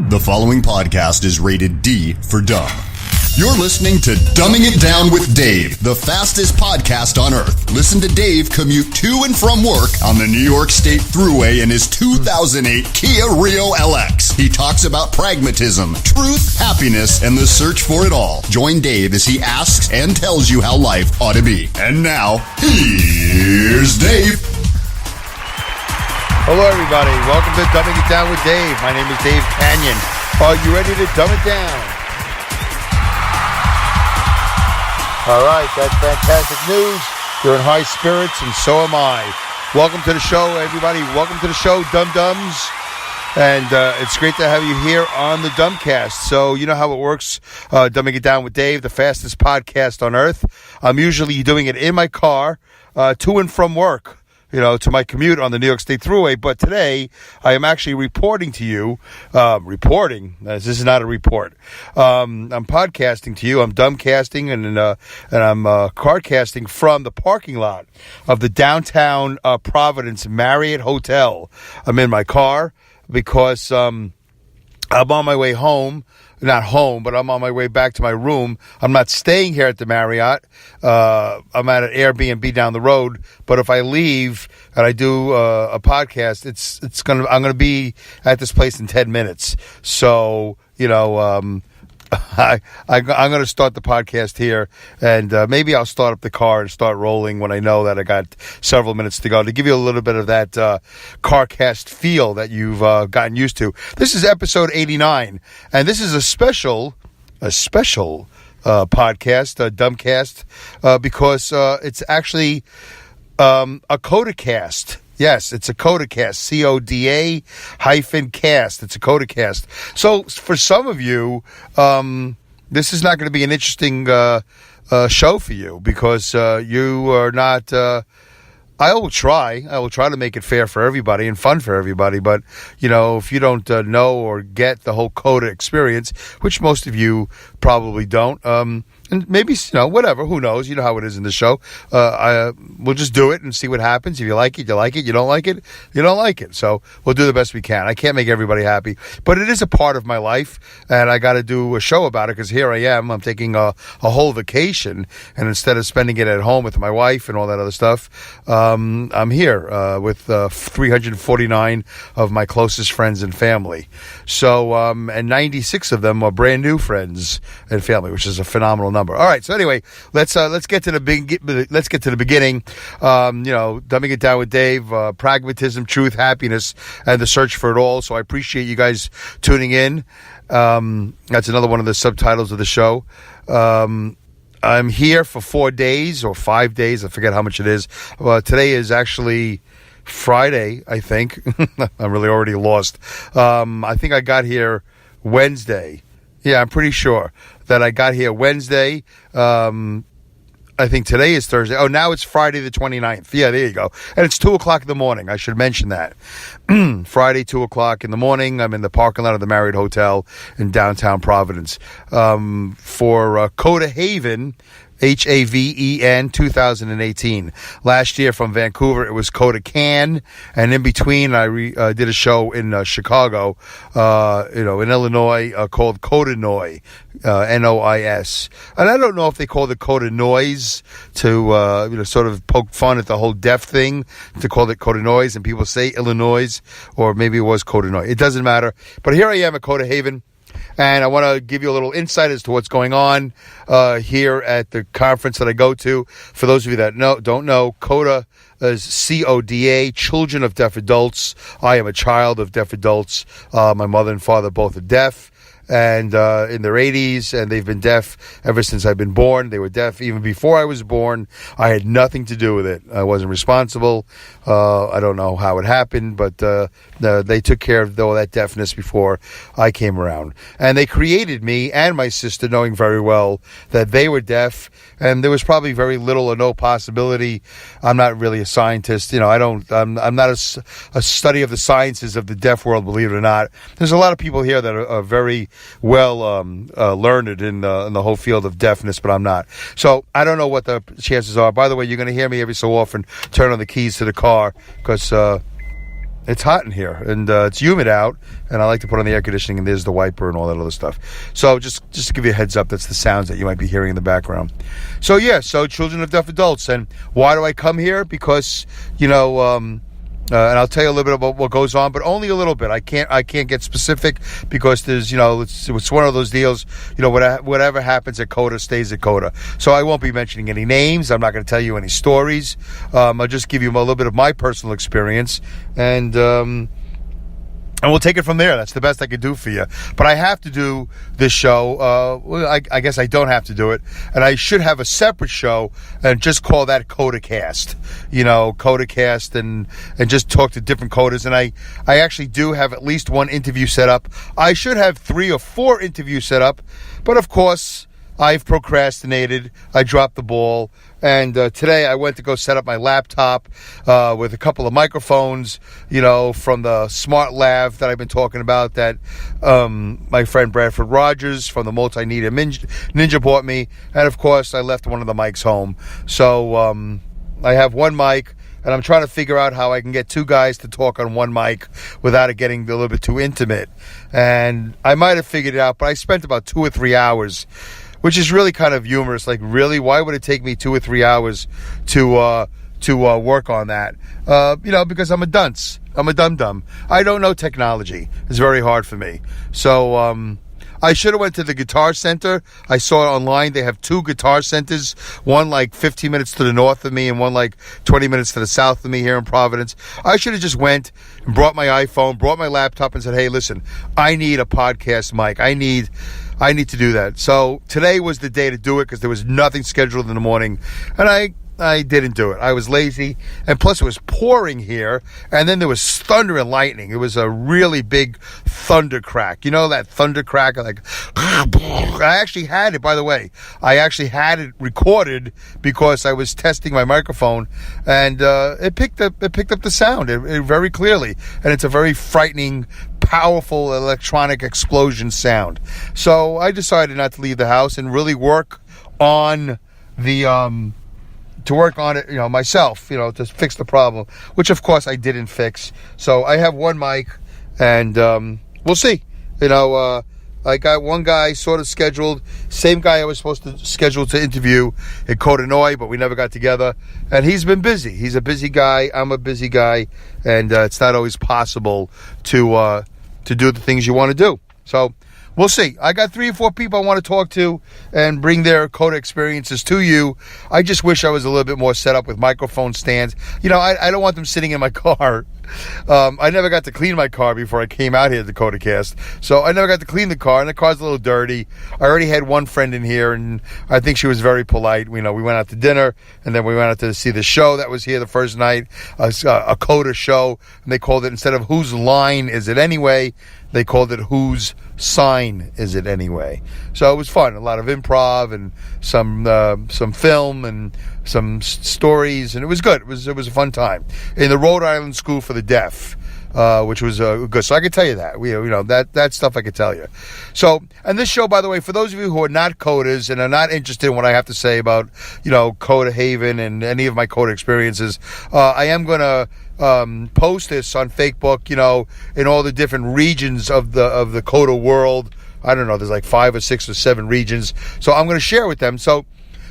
The following podcast is rated D for dumb. You're listening to Dumbing It Down with Dave, the fastest podcast on earth. Listen to Dave commute to and from work on the New York State Thruway in his 2008 Kia Rio LX. He talks about pragmatism, truth, happiness, and the search for it all. Join Dave as he asks and tells you how life ought to be. And now, here's Dave. Hello, everybody. Welcome to Dumbing It Down with Dave. My name is Dave Canyon. Are you ready to dumb it down? All right, that's fantastic news. You're in high spirits, and so am I. Welcome to the show, everybody. Welcome to the show, Dum Dums. And it's great to have you here on the Dumbcast. So you know how it works, Dumbing It Down with Dave, the fastest podcast on earth. I'm usually doing it in my car to and from work, to my commute on the New York State Thruway. But today, I am actually reporting to you, this is not a report. I'm podcasting to you. I'm dumbcasting and I'm carcasting from the parking lot of the downtown Providence Marriott Hotel. I'm in my car because I'm on my way home. Not home, but I'm on my way back to my room. I'm not staying here at the Marriott. I'm at an Airbnb down the road. But if I leave and I do a podcast, I'm gonna be at this place in 10 minutes. So I'm going to start the podcast here, and maybe I'll start up the car and start rolling when I know that I got several minutes to go, to give you a little bit of that CarCast feel that you've gotten used to. This is episode 89, and this is a special podcast, a Dumbcast, because it's actually a CODACAST. Yes, it's a CODACAST, CODA-Cast. It's a CODACAST. So for some of you, this is not going to be an interesting show for you because you are not... I will try to make it fair for everybody and fun for everybody. But, if you don't know or get the whole CODA experience, which most of you probably don't, and maybe, whatever, who knows? You know how it is in the show. We'll just do it and see what happens. If you like it, you like it. You don't like it, you don't like it. So we'll do the best we can. I can't make everybody happy, but it is a part of my life, and I got to do a show about it because here I am. I'm taking a whole vacation, and instead of spending it at home with my wife and all that other stuff, I'm here with 349 of my closest friends and family. So, and 96 of them are brand new friends and family, which is a phenomenal number. All right, so anyway, let's get to the beginning. Dumbing it down with Dave, pragmatism, truth, happiness, and the search for it all. So I appreciate you guys tuning in. That's another one of the subtitles of the show. I'm here for 4 days or 5 days. I forget how much it is. Today is actually Friday, I think. I'm really already lost. I think I got here Wednesday. Yeah, I'm pretty sure that I got here Wednesday. I think today is Thursday. Oh, now it's Friday the 29th. Yeah, there you go. And it's 2 o'clock in the morning. I should mention that. Friday, 2 o'clock in the morning. I'm in the parking lot of the Marriott Hotel in downtown Providence for CODA-Haven, Haven 2018. Last year from Vancouver, it was CODA-Can, and in between, I did a show in Chicago, in Illinois, called coda-nois, Nois. And I don't know if they call it coda-nois to sort of poke fun at the whole deaf thing, to call it coda-nois, and people say Illinois, or maybe it was coda-nois. It doesn't matter. But here I am at CODA-Haven. And I want to give you a little insight as to what's going on here at the conference that I go to. For those of you that don't know, CODA is CODA, Children of Deaf Adults. I am a child of deaf adults. My mother and father both are deaf, and in their 80s, and they've been deaf ever since I've been born. They were deaf even before I was born. I had nothing to do with it. I wasn't responsible. I don't know how it happened, but they took care of all that deafness before I came around. And they created me and my sister knowing very well that they were deaf, and there was probably very little or no possibility. I'm not really a scientist. I'm not a study of the sciences of the deaf world, believe it or not. There's a lot of people here that are very well learned in the whole field of deafness, but I'm not. So I don't know what the chances are. By the way, you're going to hear me every so often turn on the keys to the car because it's hot in here, and it's humid out, and I like to put on the air conditioning, and there's the wiper and all that other stuff. So just to give you a heads up, that's the sounds that you might be hearing in the background. So yeah, so children of deaf adults. And why do I come here? Because, and I'll tell you a little bit about what goes on, but only a little bit. I can't get specific because there's, it's one of those deals, whatever happens at CODA stays at CODA. So I won't be mentioning any names. I'm not going to tell you any stories. I'll just give you a little bit of my personal experience, and we'll take it from there. That's the best I could do for you. But I have to do this show. I guess I don't have to do it. And I should have a separate show and just call that CODACAST. CODACAST, and just talk to different coders. And I actually do have at least one interview set up. I should have 3 or 4 interviews set up. But of course, I've procrastinated. I dropped the ball. And today I went to go set up my laptop with a couple of microphones, from the smart lav that I've been talking about that my friend Bradford Rogers from the Multimedia Ninja bought me. And, of course, I left one of the mics home. So I have one mic, and I'm trying to figure out how I can get 2 guys to talk on one mic without it getting a little bit too intimate. And I might have figured it out, but I spent about 2 or 3 hours, which is really kind of humorous. Like, really, why would it take me 2 or 3 hours to work on that? Because I'm a dunce. I'm a dum-dum. I don't know technology. It's very hard for me. So I should have went to the Guitar Center. I saw it online. They have 2 guitar centers, one like 15 minutes to the north of me and one like 20 minutes to the south of me here in Providence. I should have just went and brought my iPhone, brought my laptop, and said, hey, listen, I need a podcast mic. I need to do that. So today was the day to do it because there was nothing scheduled in the morning, and I didn't do it. I was lazy, and plus it was pouring here, and then there was thunder and lightning. It was a really big thunder crack. That thunder crack? Like, I actually had it, by the way. I actually had it recorded because I was testing my microphone, and it picked up the sound it very clearly, and it's a very frightening, powerful electronic explosion sound. So I decided not to leave the house and really work on it, myself, to fix the problem, which of course I didn't fix. So I have one mic, and we'll see. I got one guy sort of scheduled, same guy I was supposed to schedule to interview at coda-nois, but we never got together. And he's been busy. He's a busy guy. I'm a busy guy, and it's not always possible to do the things you want to do. So we'll see. I got 3 or 4 people I want to talk to and bring their CODA experiences to you. I just wish I was a little bit more set up with microphone stands. I don't want them sitting in my car. I never got to clean my car before I came out here to CODACAST. So I never got to clean the car, and the car's a little dirty. I already had one friend in here, and I think she was very polite. We went out to dinner, and then we went out to see the show that was here the first night, a CODA show, and they called it, instead of Whose Line Is It Anyway, they called it Whose Sign Is It Anyway. So it was fun. A lot of improv and some film and some stories, and it was good. It was a fun time in the Rhode Island School for the Deaf, which was good. So I could tell you that. That stuff I could tell you. So, and this show, by the way, for those of you who are not coders and are not interested in what I have to say about CODA-Haven and any of my CODA experiences, I am going to post this on Facebook, in all the different regions of the CODA world. I don't know, there's like 5 or 6 or 7 regions. So I'm going to share with them. So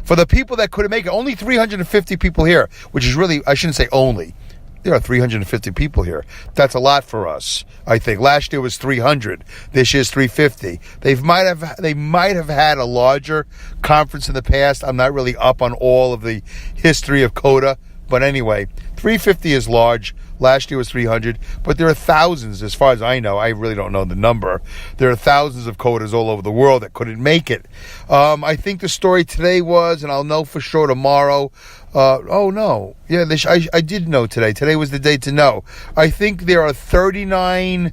for the people that couldn't make it, only 350 people here, which is really, I shouldn't say only. There are 350 people here. That's a lot for us, I think. Last year was 300. This year's 350. They might have had a larger conference in the past. I'm not really up on all of the history of CODA. But anyway, 350 is large. Last year was 300. But there are thousands, as far as I know. I really don't know the number. There are thousands of CODAs all over the world that couldn't make it. I think the story today was, and I'll know for sure tomorrow. Oh, no. Yeah, I did know today. Today was the day to know. I think there are 39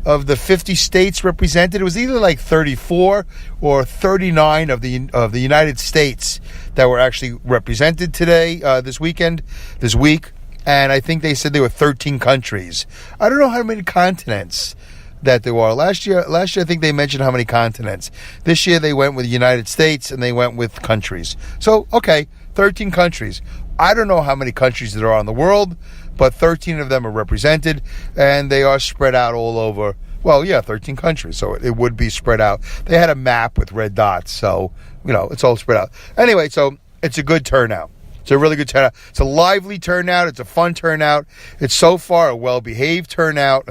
of the 50 states represented. It was either like 34 or 39 of the United States that were actually represented today, this week. And I think they said there were 13 countries. I don't know how many continents that there were. Last year I think they mentioned how many continents. This year they went with the United States and they went with countries. So, okay, 13 countries. I don't know how many countries there are in the world, but 13 of them are represented, and they are spread out all over. Well, yeah, 13 countries, so it would be spread out. They had a map with red dots, so, it's all spread out. Anyway, so it's a good turnout. It's a really good turnout. It's a lively turnout. It's a fun turnout. It's so far a well-behaved turnout.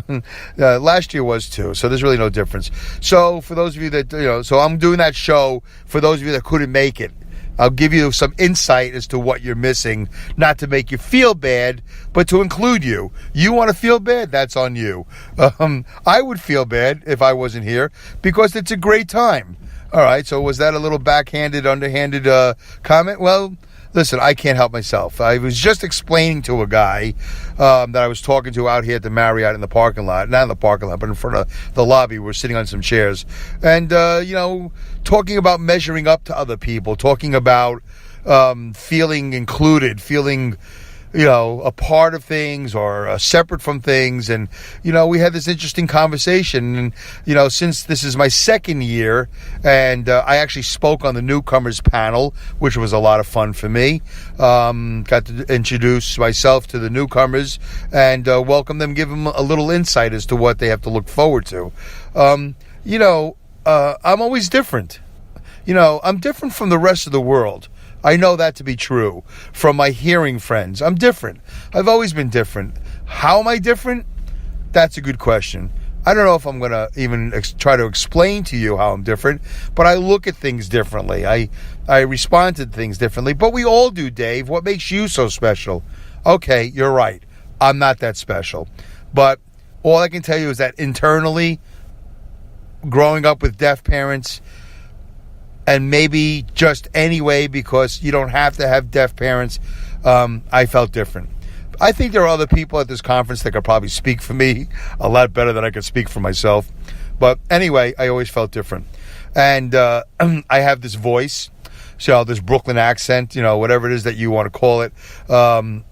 Last year was too, so there's really no difference. So for those of you that, so I'm doing that show for those of you that couldn't make it. I'll give you some insight as to what you're missing, not to make you feel bad, but to include you. You want to feel bad? That's on you. I would feel bad if I wasn't here because it's a great time. All right, so was that a little backhanded, underhanded comment? Well, listen, I can't help myself. I was just explaining to a guy that I was talking to out here at the Marriott in the parking lot. Not in the parking lot, but in front of the lobby. We're sitting on some chairs. And, talking about measuring up to other people. Talking about feeling included, feeling, a part of things or separate from things. And, we had this interesting conversation. And, since this is my second year, and I actually spoke on the newcomers panel, which was a lot of fun for me. Got to introduce myself to the newcomers and welcome them, give them a little insight as to what they have to look forward to. I'm always different. I'm different from the rest of the world. I know that to be true. From my hearing friends, I'm different. I've always been different. How am I different? That's a good question. I don't know if I'm going to even try to explain to you how I'm different, but I look at things differently. I respond to things differently, but we all do, Dave. What makes you so special? Okay, you're right. I'm not that special. But all I can tell you is that internally, growing up with deaf parents, and maybe just anyway, because you don't have to have deaf parents, I felt different. I think there are other people at this conference that could probably speak for me a lot better than I could speak for myself. But anyway, I always felt different. And I have this voice, this Brooklyn accent, whatever it is that you want to call it. And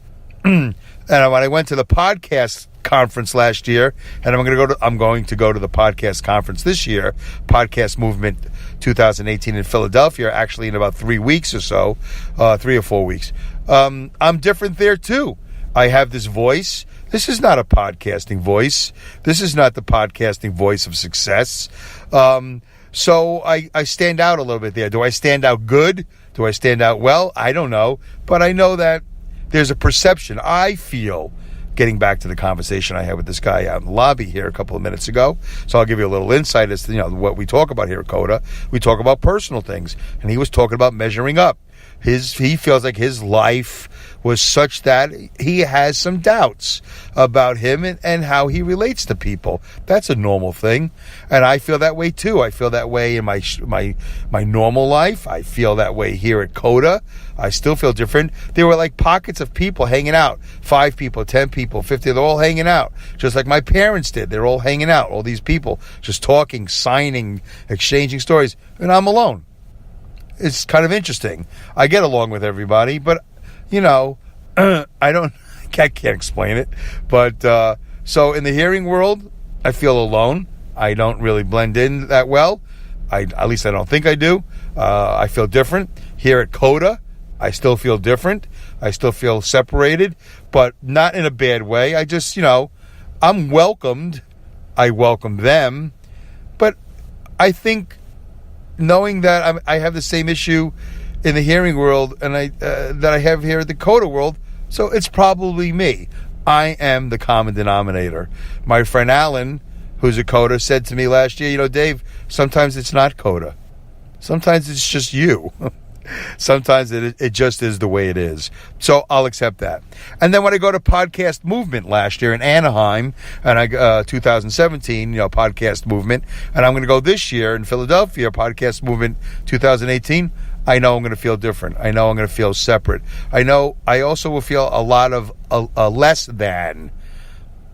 when I went to the podcast conference last year, and I'm going to go to the podcast conference this year, Podcast Movement 2018 in Philadelphia, actually in about 3 weeks or so, 3 or 4 weeks. I'm different there too. I have this voice. This is not a podcasting voice. This is not the podcasting voice of success. So I stand out a little bit there. Do I stand out good? Do I stand out well? I don't know. But I know that there's a perception. I feel, getting back to the conversation I had with this guy out in the lobby here a couple of minutes ago. So I'll give you a little insight as to, what we talk about here at CODA. We talk about personal things. And he was talking about measuring up. He feels like his life was such that he has some doubts about him and how he relates to people. That's a normal thing. And I feel that way too. I feel that way in my normal life. I feel that way here at CODA. I still feel different. There were like pockets of people hanging out. 5 people, 10 people, 50. They're all hanging out. Just like my parents did. They're all hanging out. All these people just talking, signing, exchanging stories. And I'm alone. It's kind of interesting. I get along with everybody, but, I can't explain it. But, so in the hearing world, I feel alone. I don't really blend in that well. At least I don't think I do. I feel different. Here at CODA, I still feel different. I still feel separated, but not in a bad way. I just, I'm welcomed. I welcome them. But I think knowing that I have the same issue in the hearing world and that I have here at the CODA world, so it's probably me. I am the common denominator. My friend Alan, who's a CODA, said to me last year, Dave, sometimes it's not CODA. Sometimes it's just you. Sometimes it just is the way it is. So I'll accept that. And then when I go to Podcast Movement last year in Anaheim, and 2017, Podcast Movement, and I'm going to go this year in Philadelphia, Podcast Movement 2018, I know I'm going to feel different. I know I'm going to feel separate. I know I also will feel a lot of a less than,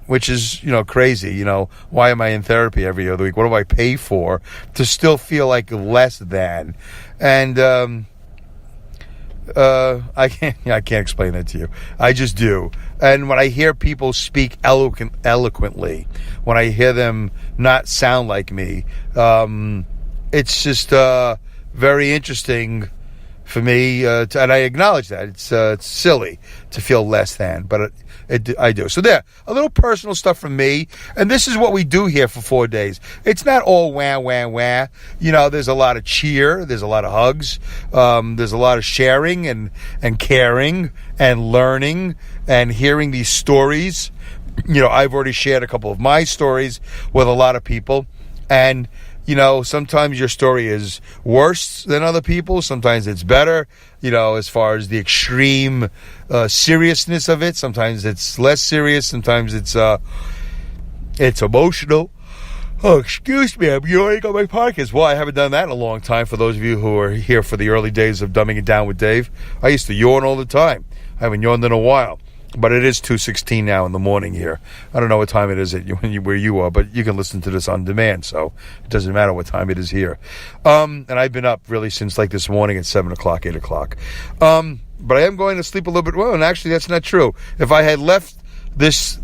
which is, crazy. Why am I in therapy every other week? What do I pay for to still feel like less than? And I can't explain that to you. I just do. And when I hear people speak eloquently, when I hear them not sound like me, it's just very interesting for me, and I acknowledge that it's silly to feel less than, but I do. So there, a little personal stuff from me, and this is what we do here for 4 days. It's not all wah, wah, wah. There's a lot of cheer, there's a lot of hugs, there's a lot of sharing and caring and learning and hearing these stories. I've already shared a couple of my stories with a lot of people, and sometimes your story is worse than other people. Sometimes it's better, as far as the extreme seriousness of it. Sometimes it's less serious. Sometimes it's emotional. Oh, excuse me, I'm yawning on my podcast. Well, I haven't done that in a long time. For those of you who are here for the early days of Dumbing It Down with Dave, I used to yawn all the time. I haven't yawned in a while. But it is 2:16 now in the morning here. I don't know what time it is where you are, but you can listen to this on demand, so it doesn't matter what time it is here. And I've been up really since like this morning at 7 o'clock, 8 o'clock. But I am going to sleep a little bit. Well, and actually that's not true. If I had left this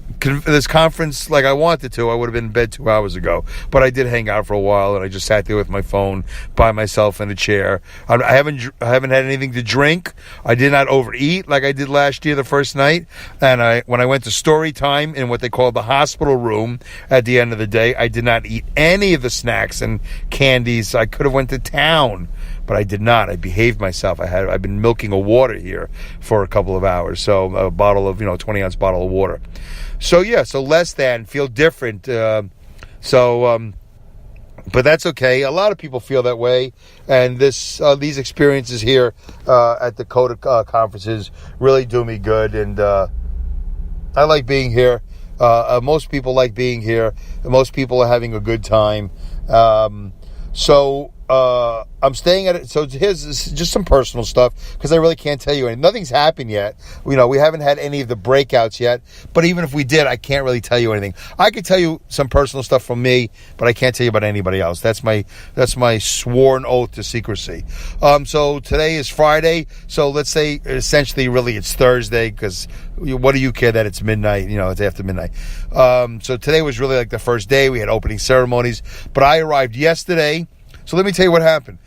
conference like I wanted to, I would have been in bed 2 hours ago. But I did hang out for a while, and I just sat there with my phone by myself in a chair. I haven't had anything to drink. I did not overeat like I did last year the first night. And when I went to story time in what they call the hospital room at the end of the day, I did not eat any of the snacks and candies. I could have went to town, but I did not. I behaved myself. I've been milking a water here for a couple of hours. So a bottle of 20-ounce bottle of water. So less than, feel different. But that's okay. A lot of people feel that way, and these experiences here at the CODA conferences really do me good, and I like being here. Most people like being here. Most people are having a good time. I'm staying at it. So here's just some personal stuff, because I really can't tell you anything. Nothing's happened yet. We haven't had any of the breakouts yet. But even if we did, I can't really tell you anything. I could tell you some personal stuff from me, but I can't tell you about anybody else. That's my sworn oath to secrecy. So today is Friday. So let's say essentially, really, it's Thursday, because what do you care that it's midnight? It's after midnight. So today was really like the first day. We had opening ceremonies, but I arrived yesterday. So let me tell you what happened.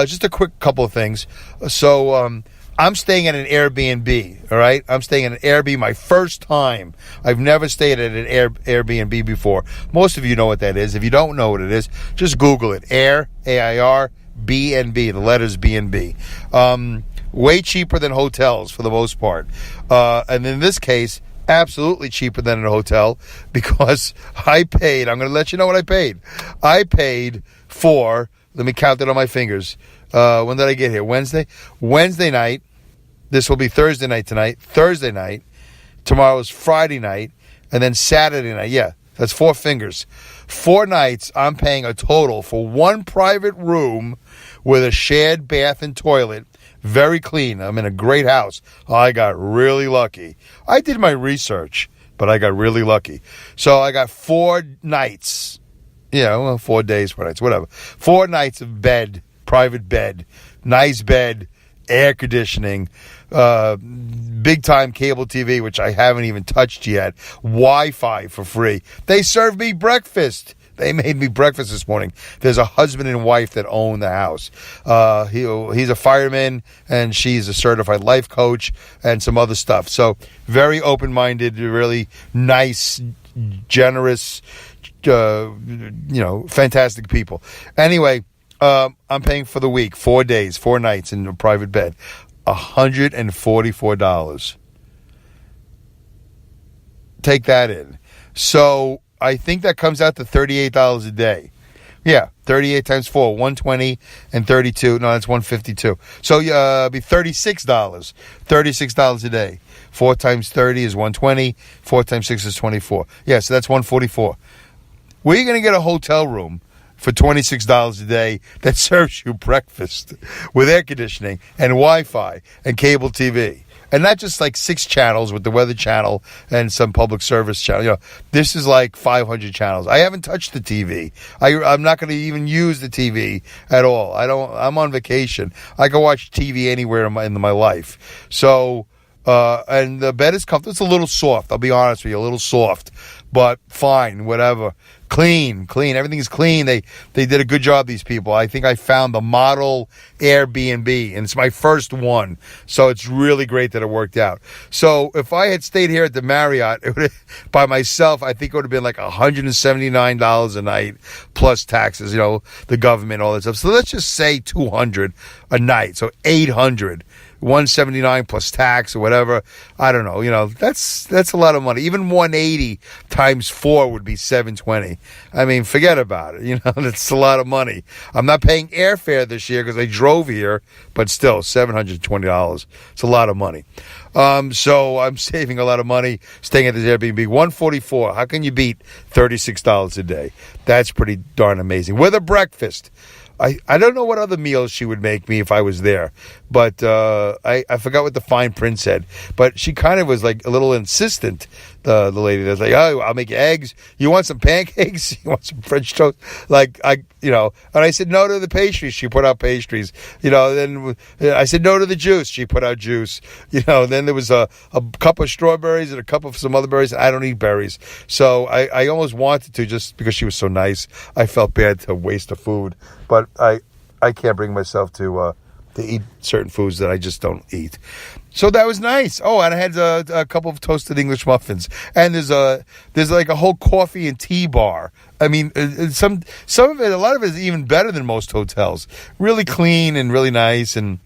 Just a quick couple of things. So I'm staying at an Airbnb, all right? I'm staying at an Airbnb, my first time. I've never stayed at an Airbnb before. Most of you know what that is. If you don't know what it is, just Google it. Air, A-I-R, B-N-B, the letters B-N-B. Way cheaper than hotels for the most part. And in this case, absolutely cheaper than a hotel, because I'm going to let you know what I paid. I paid for... Let me count it on my fingers. When did I get here? Wednesday night. This will be Thursday night tonight. Thursday night. Tomorrow is Friday night. And then Saturday night. Yeah, that's 4 fingers. 4 nights, I'm paying a total for one private room with a shared bath and toilet. Very clean. I'm in a great house. I got really lucky. I did my research, but I got really lucky. So I got 4 nights. 4 days, 4 nights, whatever. 4 nights of bed, private bed, nice bed, air conditioning, big time cable TV, which I haven't even touched yet, Wi-Fi for free. They served me breakfast. They made me breakfast this morning. There's a husband and wife that own the house. He's a fireman, and she's a certified life coach, and some other stuff. So very open-minded, really nice, generous, fantastic people. Anyway, I'm paying for the week, 4 days, 4 nights in a private bed, $144. Take that in. So I think that comes out to $38 a day. Yeah, 38 times 4, 120 and 32. No, that's 152. So it'd be $36. $36 a day. 4 times 30 is 120. 4 times 6 is 24. Yeah, so that's 144. Where are you going to get a hotel room for $26 a day that serves you breakfast with air conditioning and Wi-Fi and cable TV? And not just like 6 channels with the Weather Channel and some public service channel. This is like 500 channels. I haven't touched the TV. I'm not going to even use the TV at all. I'm on vacation. I can watch TV anywhere in my life. So And the bed is comfortable. It's a little soft. I'll be honest with you, a little soft, but fine, whatever. Clean. Everything is clean. They did a good job, these people. I think I found the model Airbnb, and it's my first one. So it's really great that it worked out. So if I had stayed here at the Marriott, it would by myself, I think it would have been like $179 a night plus taxes, the government, all that stuff. So let's just say $200 a night. So $800. $179 plus tax or whatever. I don't know. That's a lot of money. Even 180 times 4 would be 720. I mean, forget about it. That's a lot of money. I'm not paying airfare this year because I drove here, but still $720. It's a lot of money. So I'm saving a lot of money staying at this Airbnb. $144. How can you beat $36 a day? That's pretty darn amazing. With a breakfast. I don't know what other meals she would make me if I was there, but I forgot what the fine print said. But she kind of was like a little insistent, the lady that's like, oh, I'll make you eggs. You want some pancakes? You want some French toast? And I said no to the pastries. She put out pastries. Then I said no to the juice. She put out juice. Then there was a cup of strawberries and a cup of some other berries. I don't eat berries. So I almost wanted to, just because she was so nice. I felt bad to waste the food. But I can't bring myself to eat certain foods that I just don't eat. So that was nice. Oh, and I had a couple of toasted English muffins. And there's like a whole coffee and tea bar. I mean, some of it, a lot of it is even better than most hotels. Really clean and really nice. And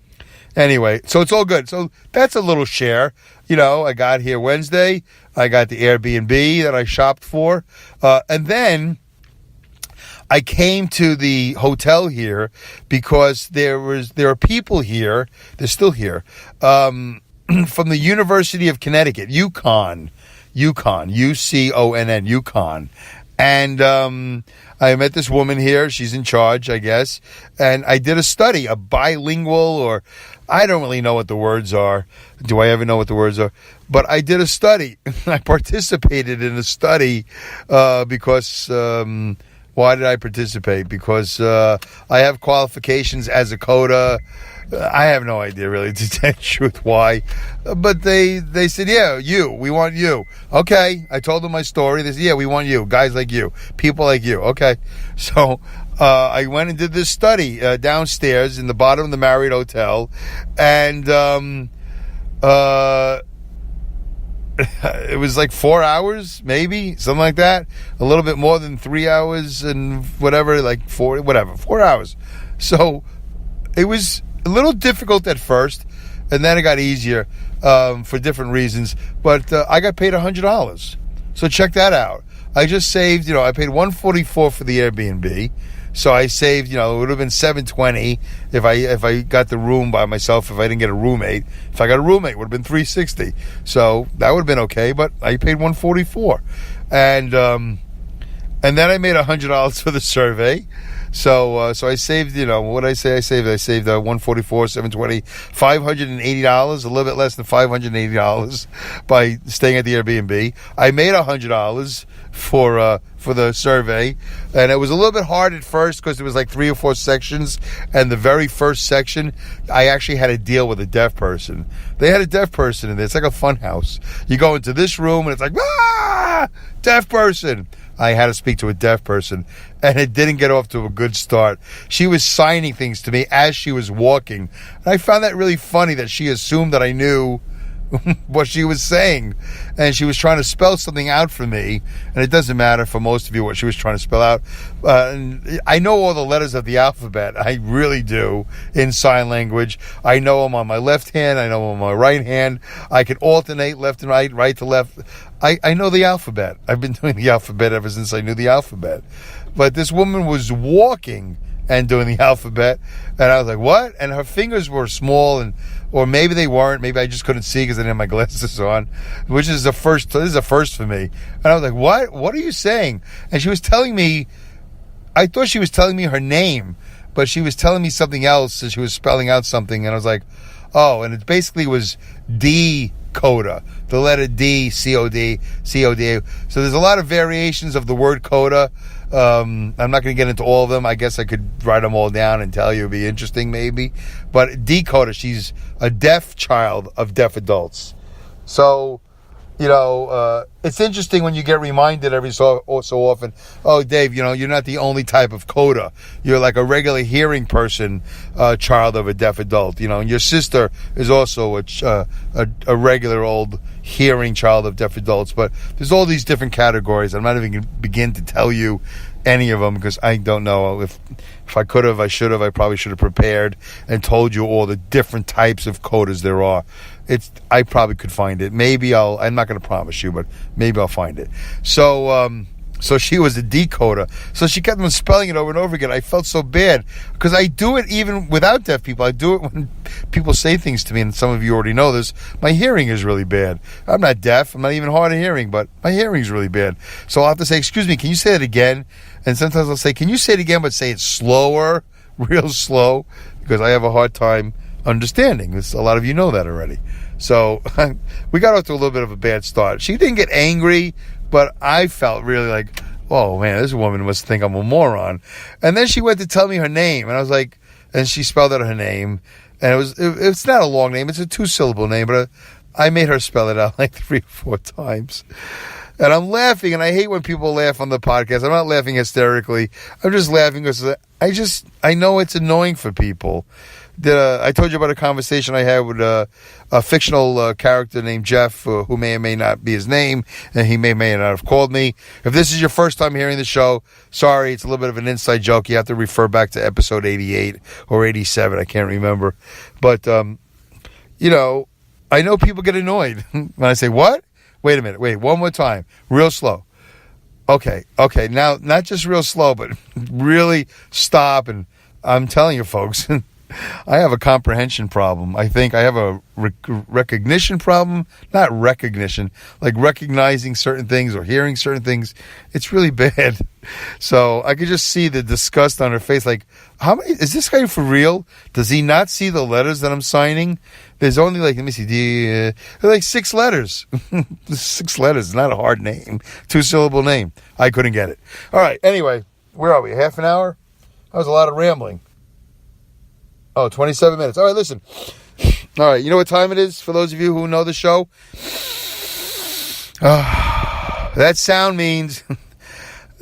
anyway, so it's all good. So that's a little share. I got here Wednesday. I got the Airbnb that I shopped for. And then I came to the hotel here because there are people here. They're still here from the University of Connecticut, UConn, UConn, UConn, and I met this woman here. She's in charge, I guess, and I did a study, a bilingual, or I don't really know what the words are. Do I ever know what the words are? But I did a study. I participated in a study because. Why did I participate? Because I have qualifications as a CODA. I have no idea, really, to tell the truth, why. But they said, yeah, we want you. Okay. I told them my story. They said, yeah, we want you. Guys like you. People like you. Okay. So I went and did this study downstairs in the bottom of the Marriott Hotel. And it was like 4 hours, maybe, something like that. A little bit more than 3 hours and whatever, 4 hours. So it was a little difficult at first, and then it got easier for different reasons. But I got paid $100. So check that out. I just saved, I paid $144 for the Airbnb. So I saved, it would have been $720 if I got the room by myself. If I didn't get a roommate, if I got a roommate, it would have been $360. So that would have been okay. But I paid $144, and then I made $100 for the survey. So I saved, what I say I saved? I saved $144, $720, $580, a little bit less than $580 by staying at the Airbnb. I made $100 for the survey, and it was a little bit hard at first because there was like 3 or 4 sections, and the very first section, I actually had to deal with a deaf person. They had a deaf person in there. It's like a fun house. You go into this room, and it's like, deaf person. I had to speak to a deaf person, and it didn't get off to a good start. She was signing things to me as she was walking, and I found that really funny that she assumed that I knew what she was saying, and she was trying to spell something out for me, and it doesn't matter for most of you what she was trying to spell out. And I know all the letters of the alphabet. I really do, in sign language. I know them on my left hand. I know them on my right hand. I can alternate left and right to left. I know the alphabet. I've been doing the alphabet ever since I knew the alphabet. But this woman was walking and doing the alphabet, and I was like, what? And her fingers were small, or maybe they weren't. Maybe I just couldn't see because I didn't have my glasses on, which is this is a first for me. And I was like, what are you saying? And she was telling me, I thought she was telling me her name, but she was telling me something else, and she was spelling out something, and I was like, oh, and it basically was D CODA, the letter D, COD, CODA. So there's a lot of variations of the word CODA. I'm not going to get into all of them. I guess I could write them all down and tell you. It'd be interesting, maybe. But D CODA, she's a deaf child of deaf adults. So, it's interesting when you get reminded every so often, oh, Dave, you're not the only type of coda. You're like a regular hearing person, child of a deaf adult, and your sister is also a regular old hearing child of deaf adults. But there's all these different categories. I'm not even going to begin to tell you any of them because I don't know. If I could have, I should have. I probably should have prepared and told you all the different types of codas there are. I probably could find it. Maybe I'm not going to promise you, but maybe I'll find it. So she was a decoder. So she kept on spelling it over and over again. I felt so bad because I do it even without deaf people. I do it when people say things to me, and some of you already know this. My hearing is really bad. I'm not deaf. I'm not even hard of hearing, but my hearing is really bad. So I'll have to say, excuse me, can you say it again? And sometimes I'll say, can you say it again, but say it slower, real slow, because I have a hard time understanding. A lot of you know that already. So we got off to a little bit of a bad start. She didn't get angry, but I felt really like, oh man, this woman must think I'm a moron. And then she went to tell me her name, and I was like, and she spelled out her name, and it's not a long name, it's a 2-syllable name, but I made her spell it out like 3 or 4 times. And I'm laughing, and I hate when people laugh on the podcast. I'm not laughing hysterically. I'm just laughing because I know it's annoying for people. I told you about a conversation I had with a fictional character named Jeff, who may or may not be his name, and he may or may not have called me. If this is your first time hearing the show, sorry, it's a little bit of an inside joke. You have to refer back to episode 88 or 87. I can't remember. But, I know people get annoyed when I say, what? Wait a minute. Wait, one more time. Real slow. Okay. Now, not just real slow, but really stop. And I'm telling you, folks, I have a comprehension problem. I think I have a recognition problem. Not recognition, like recognizing certain things or hearing certain things. It's really bad. So I could just see the disgust on her face. Like, how many is this guy for real? Does he not see the letters that I'm signing? There's only let me see, like 6 letters. 6 letters. Not a hard name. 2-syllable name. I couldn't get it. All right. Anyway, where are we? Half an hour? That was a lot of rambling. Oh, 27 minutes. All right, listen. All right, you know what time it is for those of you who know the show? That sound means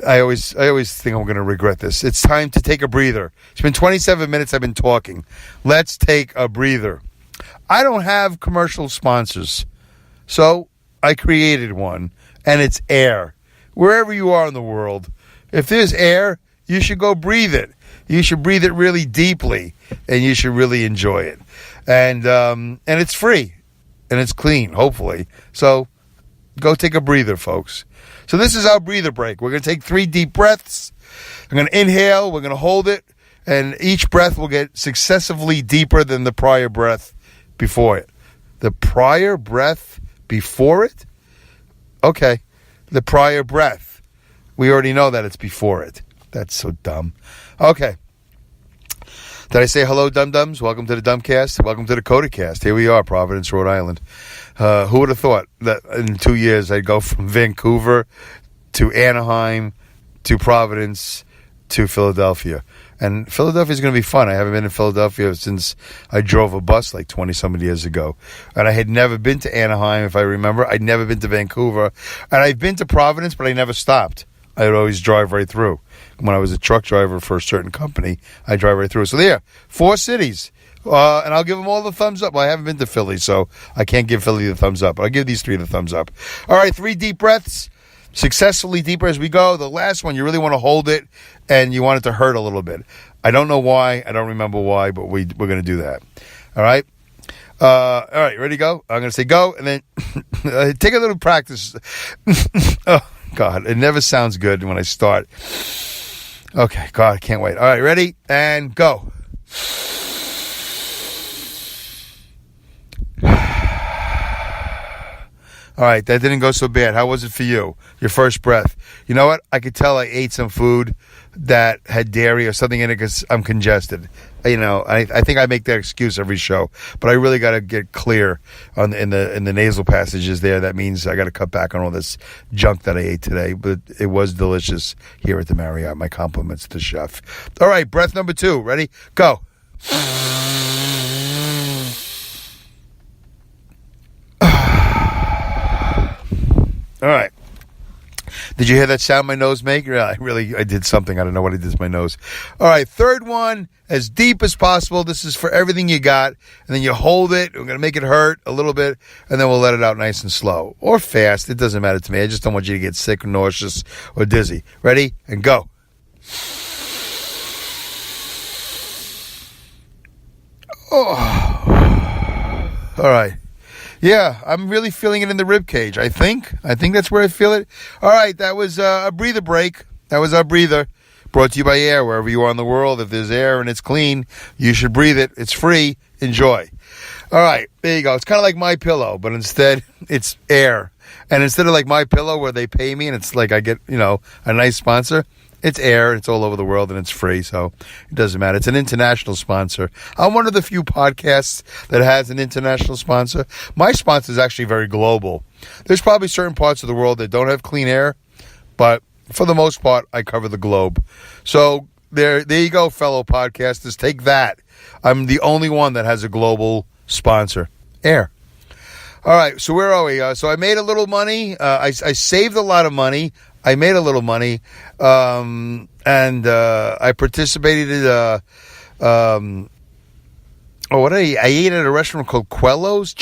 I always think I'm going to regret this. It's time to take a breather. It's been 27 minutes I've been talking. Let's take a breather. I don't have commercial sponsors, so I created one, and it's air. Wherever you are in the world, if there's air, you should go breathe it. You should breathe it really deeply, and you should really enjoy it. And it's free, and it's clean, hopefully. So go take a breather, folks. So this is our breather break. We're going to take 3 deep breaths. I'm going to inhale. We're going to hold it, and each breath will get successively deeper than the prior breath before it. The prior breath before it? Okay. The prior breath. We already know that it's before it. That's so dumb. Okay. Did I say hello, dum-dums? Welcome to the Dumbcast. Welcome to the CODACAST. Here we are, Providence, Rhode Island. Who would have thought that in 2 years I'd go from Vancouver to Anaheim to Providence to Philadelphia? And Philadelphia is going to be fun. I haven't been in Philadelphia since I drove a bus like 20-some years ago. And I had never been to Anaheim, if I remember. I'd never been to Vancouver. And I've been to Providence, but I never stopped. I would always drive right through. When I was a truck driver for a certain company, I drive right through. So there, 4 cities. And I'll give them all the thumbs up. Well, I haven't been to Philly, so I can't give Philly the thumbs up. But I'll give these 3 the thumbs up. All right, 3 deep breaths. Successfully deeper as we go. The last one, you really want to hold it, and you want it to hurt a little bit. I don't know why. I don't remember why, but we're going to do that. All right? All right, ready to go? I'm going to say go, and then take a little practice. Oh, God, it never sounds good when I start. Okay, God, I can't wait. All right, ready? And go. All right, that didn't go so bad. How was it for you? Your first breath. You know what? I could tell I ate some food that had dairy or something in it because I'm congested. You know, I think I make that excuse every show, but I really got to get clear in the nasal passages there. That means I got to cut back on all this junk that I ate today, but it was delicious here at the Marriott. My compliments to the chef. All right, breath number 2. Ready? Go. All right. Did you hear that sound my nose make? Yeah, I did something. I don't know what I did to my nose. All right, third one, as deep as possible. This is for everything you got. And then you hold it. We're going to make it hurt a little bit. And then we'll let it out nice and slow. Or fast. It doesn't matter to me. I just don't want you to get sick or nauseous or dizzy. Ready? And go. Oh. All right. Yeah, I'm really feeling it in the rib cage. I think that's where I feel it. All right, that was a breather break. That was our breather, brought to you by Air. Wherever you are in the world, if there's air and it's clean, you should breathe it. It's free. Enjoy. All right, there you go. It's kind of like My Pillow, but instead it's Air. And instead of like My Pillow, where they pay me and it's like I get a nice sponsor. It's Air. It's all over the world, and it's free, so it doesn't matter. It's an international sponsor. I'm one of the few podcasts that has an international sponsor. My sponsor is actually very global. There's probably certain parts of the world that don't have clean air, but for the most part, I cover the globe. So there you go, fellow podcasters. Take that. I'm the only one that has a global sponsor. Air. All right, so where are we? So I made a little money. I saved a lot of money. I made a little money, and I participated. I ate at a restaurant called Cello's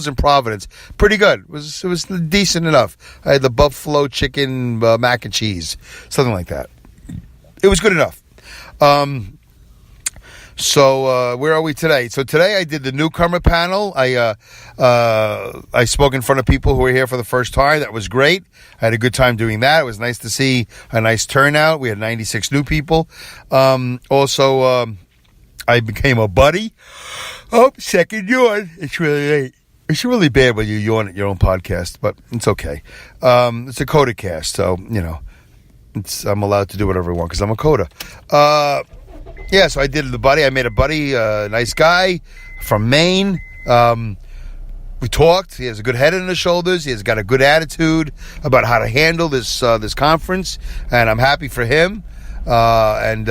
in Providence. Pretty good. It was decent enough. I had the buffalo chicken mac and cheese, something like that. It was good enough. So where are we today? So today I did the newcomer panel. I spoke in front of people who were here for the first time. That was great. I had a good time doing that. It was nice to see a nice turnout. We had 96 new people. Also, I became a buddy. Oh, second yawn. It's really late. It's really bad when you yawn at your own podcast, but it's okay. It's a CODACAST, so, I'm allowed to do whatever I want because I'm a CODA. Yeah, so I did the buddy. I made a buddy, nice guy from Maine. We talked. He has a good head on his shoulders. He has got a good attitude about how to handle this conference, and I'm happy for him. And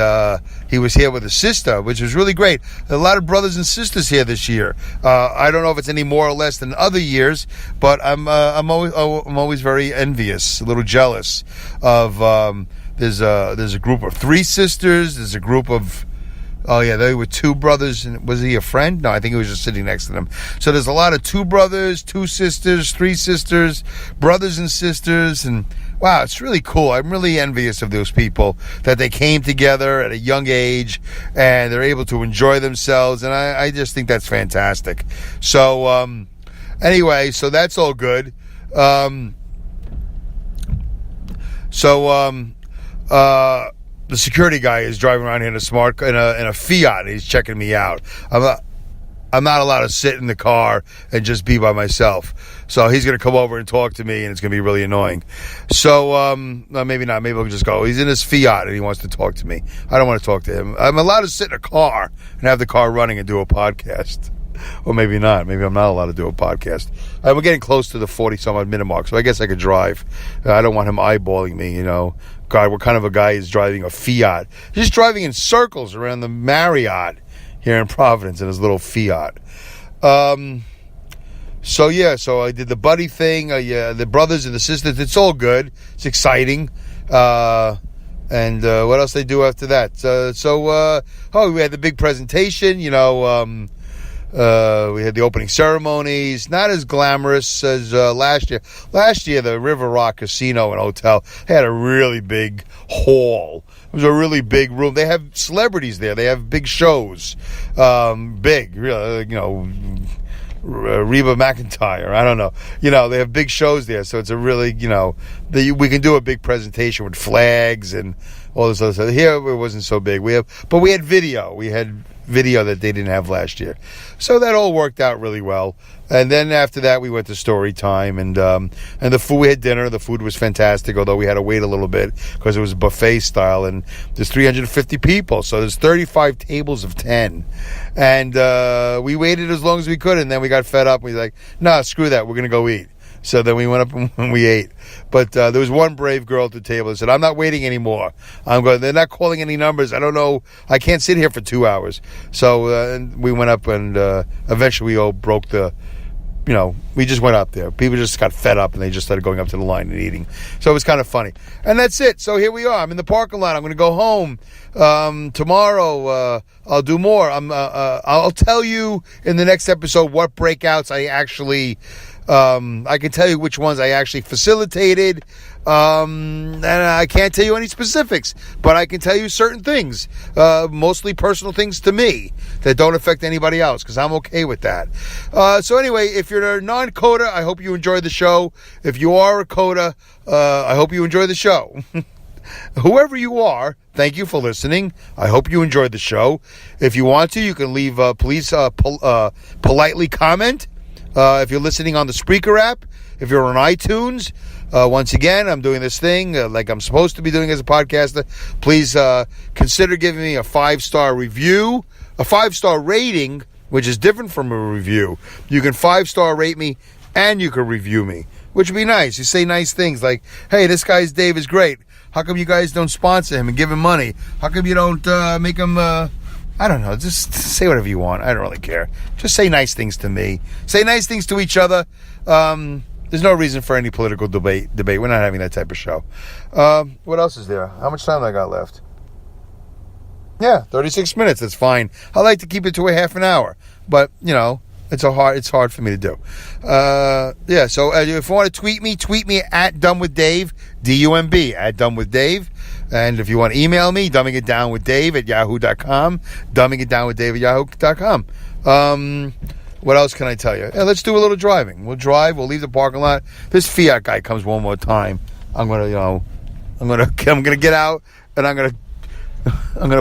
he was here with his sister, which was really great. A lot of brothers and sisters here this year. I don't know if it's any more or less than other years, but I'm always very envious, a little jealous of. There's a group of 3 sisters. There's a group of, they were 2 brothers. And was he a friend? No, I think he was just sitting next to them. So there's a lot of 2 brothers, 2 sisters, 3 sisters, brothers and sisters. And wow, it's really cool. I'm really envious of those people that they came together at a young age and they're able to enjoy themselves. And I just think that's fantastic. So anyway, so that's all good. The security guy is driving around here in a Fiat, and he's checking me out. I'm not allowed to sit in the car and just be by myself. So he's going to come over and talk to me, and it's going to be really annoying. So maybe not. Maybe we'll just go. He's in his Fiat, and he wants to talk to me. I don't want to talk to him. I'm allowed to sit in a car and have the car running and do a podcast. Or maybe not. Maybe I'm not allowed to do a podcast. We're getting close to the 40-some-odd minute mark, so I guess I could drive. I don't want him eyeballing me, God, what kind of a guy is driving a Fiat? He's driving in circles around the Marriott here in Providence in his little Fiat. So I did the buddy thing, the brothers and the sisters. It's all good. It's exciting. And what else they do after that? We had the big presentation, we had the opening ceremonies, not as glamorous as last year. Last year, the River Rock Casino and Hotel had a really big hall. It was a really big room. They have celebrities there. They have big shows. Big, Reba McEntire. I don't know. They have big shows there. So it's a really, we can do a big presentation with flags and all this other stuff. Here, it wasn't so big. We had video. We had video that they didn't have last year. So that all worked out really well. And then after that, we went to story time, and the food, we had dinner. The food was fantastic, although we had to wait a little bit because it was buffet style, and there's 350 people, so there's 35 tables of 10. And we waited as long as we could, and then we got fed up. We were like, no, screw that, we're going to go eat. So then we went up and we ate. But there was one brave girl at the table that said, I'm not waiting anymore. They're not calling any numbers. I don't know. I can't sit here for 2 hours. So and we went up and eventually we all broke the we just went up there. People just got fed up and they just started going up to the line and eating. So it was kind of funny. And that's it. So here we are. I'm in the parking lot. I'm going to go home. Tomorrow, I'll do more. I'll tell you in the next episode what breakouts I actually, I can tell you which ones I actually facilitated. And I can't tell you any specifics, but I can tell you certain things, mostly personal things to me that don't affect anybody else, because I'm okay with that. So anyway, if you're a non-CODA, I hope you enjoy the show. If you are a CODA, I hope you enjoy the show. Whoever you are, thank you for listening. I hope you enjoyed the show. If you want to, you can leave, please politely comment. If you're listening on the Spreaker app, if you're on iTunes, once again, I'm doing this thing like I'm supposed to be doing as a podcaster. Please consider giving me a 5-star review, a 5-star rating, which is different from a review. You can 5-star rate me and you can review me, which would be nice. You say nice things like, hey, this guy's Dave is great. How come you guys don't sponsor him and give him money? How come you don't make him... I don't know. Just say whatever you want. I don't really care. Just say nice things to me. Say nice things to each other. There's no reason for any political debate. We're not having that type of show. What else is there? How much time I got left? Yeah, 36 minutes. That's fine. I like to keep it to a half an hour, but it's hard for me to do. Yeah. So if you want to tweet me at Dumb with Dave, DUMB at Dumb with Dave. And if you want to email me, dumbingitdownwithdave@yahoo.com, dumbingitdownwithdave@yahoo.com. What else can I tell you? Yeah, let's do a little driving. We'll drive. We'll leave the parking lot. This Fiat guy comes one more time. I'm gonna get out and I'm gonna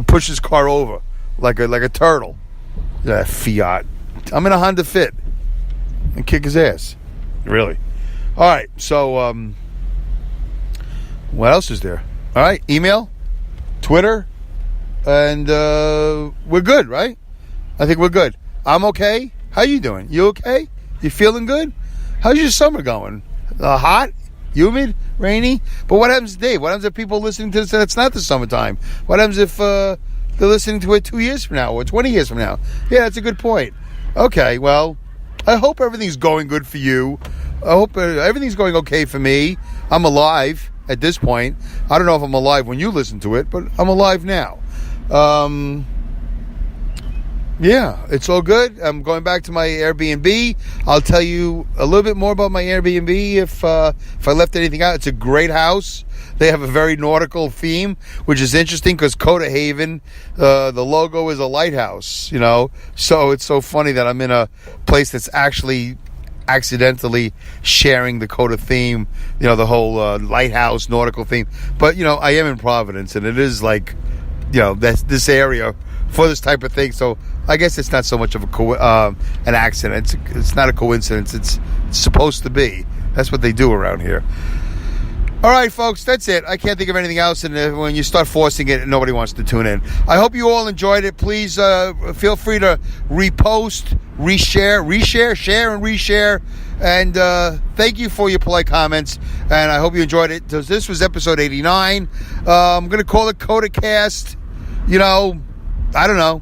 push his car over like a turtle. That Fiat. I'm in a Honda Fit and kick his ass. Really. All right. So what else is there? All right, email, Twitter, and we're good, right? I think we're good. I'm okay. How you doing? You okay? You feeling good? How's your summer going? Hot? Humid? Rainy? But what happens, Dave? What happens if people listening to this and it's not the summertime? What happens if they're listening to it 2 years from now or 20 years from now? Yeah, that's a good point. Okay, well, I hope everything's going good for you. I hope everything's going okay for me. I'm alive. At this point, I don't know if I'm alive when you listen to it, but I'm alive now. Yeah, it's all good. I'm going back to my Airbnb. I'll tell you a little bit more about my Airbnb if I left anything out. It's a great house. They have a very nautical theme, which is interesting because CODA-Haven, the logo is a lighthouse, So it's so funny that I'm in a place that's actually accidentally sharing the CODA theme, the whole lighthouse nautical theme. But I am in Providence, and it is like, that's this area for this type of thing. So I guess it's not so much of an accident. It's not a coincidence. It's supposed to be. That's what they do around here. All right, folks, that's it. I can't think of anything else, and when you start forcing it, nobody wants to tune in. I hope you all enjoyed it. Please feel free to repost, share, and reshare. And thank you for your polite comments, and I hope you enjoyed it. This was episode 89. I'm going to call it CODACAST. I don't know,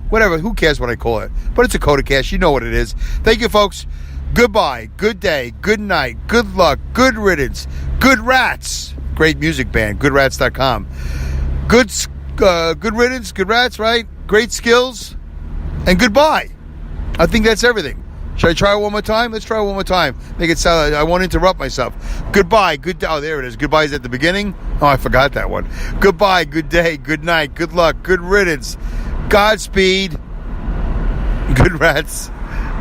whatever. Who cares what I call it? But it's a CODACAST. You know what it is. Thank you, folks. Goodbye, good day, good night, good luck, good riddance, good rats. Great music band, goodrats.com. Good riddance, good rats, right? Great skills, and goodbye. I think that's everything. Should I try it one more time? Let's try it one more time. Make it sound like I won't interrupt myself. Goodbye, good day. Oh, there it is. Goodbye is at the beginning. Oh, I forgot that one. Goodbye, good day, good night, good luck, good riddance, Godspeed, good rats,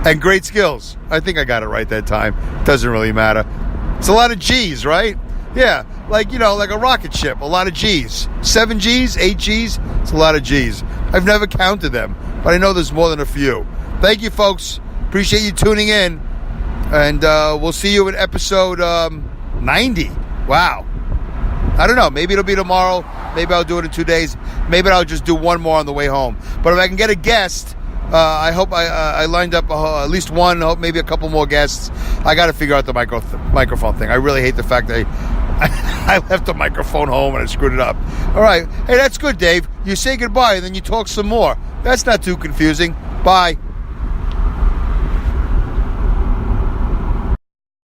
and great skills. I think I got it right that time. Doesn't really matter. It's a lot of G's, right? Yeah, like a rocket ship. A lot of G's. 7 G's, 8 G's. It's a lot of G's. I've never counted them, but I know there's more than a few. Thank you, folks. Appreciate you tuning in. And we'll see you in episode 90. Wow. I don't know. Maybe it'll be tomorrow. Maybe I'll do it in 2 days. Maybe I'll just do one more on the way home. But if I can get a guest... I hope I lined up at least one, maybe a couple more guests. I got to figure out the microphone thing. I really hate the fact that I left the microphone home and I screwed it up. All right. Hey, that's good, Dave. You say goodbye and then you talk some more. That's not too confusing. Bye.